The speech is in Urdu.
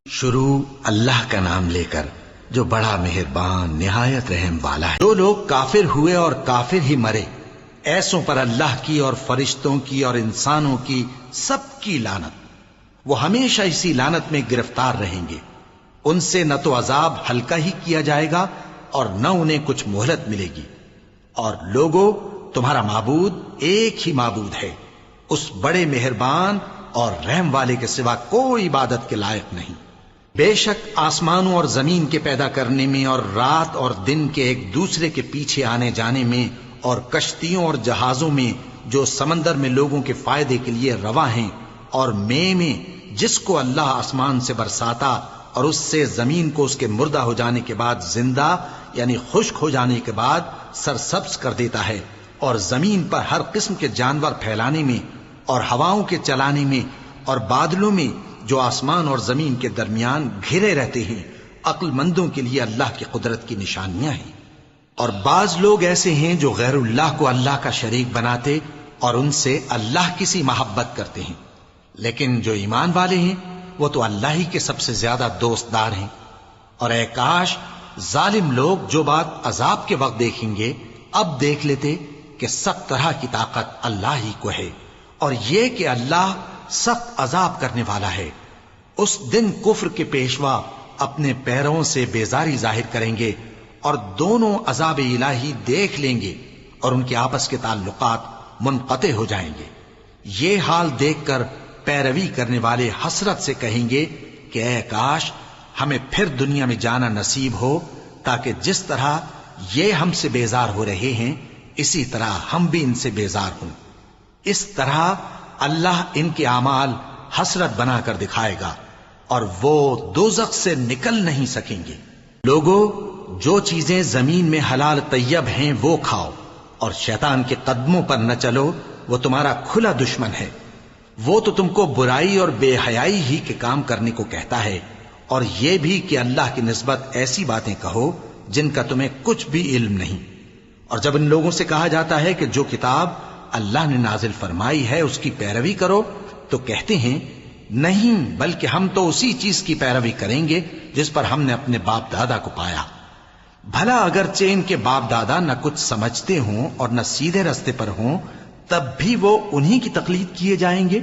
شروع اللہ کا نام لے کر جو بڑا مہربان نہایت رحم والا ہے۔ جو لوگ کافر ہوئے اور کافر ہی مرے، ایسوں پر اللہ کی اور فرشتوں کی اور انسانوں کی سب کی لعنت، وہ ہمیشہ اسی لعنت میں گرفتار رہیں گے۔ ان سے نہ تو عذاب ہلکا ہی کیا جائے گا اور نہ انہیں کچھ مہلت ملے گی۔ اور لوگوں، تمہارا معبود ایک ہی معبود ہے، اس بڑے مہربان اور رحم والے کے سوا کوئی عبادت کے لائق نہیں۔ بے شک آسمانوں اور زمین کے پیدا کرنے میں اور رات اور دن کے ایک دوسرے کے پیچھے آنے جانے میں اور کشتیوں اور جہازوں میں جو سمندر میں لوگوں کے فائدے کے لیے رواں ہیں، اور میں جس کو اللہ آسمان سے برساتا اور اس سے زمین کو اس کے مردہ ہو جانے کے بعد زندہ یعنی خشک ہو جانے کے بعد سرسبز کر دیتا ہے، اور زمین پر ہر قسم کے جانور پھیلانے میں اور ہواؤں کے چلانے میں اور بادلوں میں جو آسمان اور زمین کے درمیان گھرے رہتے ہیں، عقل مندوں کے لیے اللہ کی قدرت کی نشانیاں ہیں۔ اور بعض لوگ ایسے ہیں جو غیر اللہ کو اللہ کا شریک بناتے اور ان سے اللہ کی سی محبت کرتے ہیں، لیکن جو ایمان والے ہیں وہ تو اللہ ہی کے سب سے زیادہ دوست دار ہیں۔ اور اے کاش ظالم لوگ جو بات عذاب کے وقت دیکھیں گے اب دیکھ لیتے کہ سب طرح کی طاقت اللہ ہی کو ہے، اور یہ کہ اللہ سخت عذاب کرنے والا ہے۔ اس دن کفر کے پیشوا اپنے پیروں سے بیزاری ظاہر کریں گے اور دونوں عذاب الہی دیکھ لیں گے اور ان کے آپس کے تعلقات منقطع ہو جائیں گے۔ یہ حال دیکھ کر پیروی کرنے والے حسرت سے کہیں گے کہ اے کاش ہمیں پھر دنیا میں جانا نصیب ہو، تاکہ جس طرح یہ ہم سے بیزار ہو رہے ہیں اسی طرح ہم بھی ان سے بیزار ہوں۔ اس طرح اللہ ان کے اعمال حسرت بنا کر دکھائے گا اور وہ دوزخ سے نکل نہیں سکیں گے۔ لوگوں، جو چیزیں زمین میں حلال طیب ہیں وہ کھاؤ، اور شیطان کے قدموں پر نہ چلو، وہ تمہارا کھلا دشمن ہے۔ وہ تو تم کو برائی اور بے حیائی ہی کے کام کرنے کو کہتا ہے، اور یہ بھی کہ اللہ کی نسبت ایسی باتیں کہو جن کا تمہیں کچھ بھی علم نہیں۔ اور جب ان لوگوں سے کہا جاتا ہے کہ جو کتاب اللہ نے نازل فرمائی ہے اس کی پیروی کرو، تو کہتے ہیں نہیں، بلکہ ہم تو اسی چیز کی پیروی کریں گے جس پر ہم نے اپنے باپ دادا کو پایا۔ بھلا اگرچہ ان کے باپ دادا نہ کچھ سمجھتے ہوں اور نہ سیدھے رستے پر ہوں، تب بھی وہ انہی کی تقلید کیے جائیں گے۔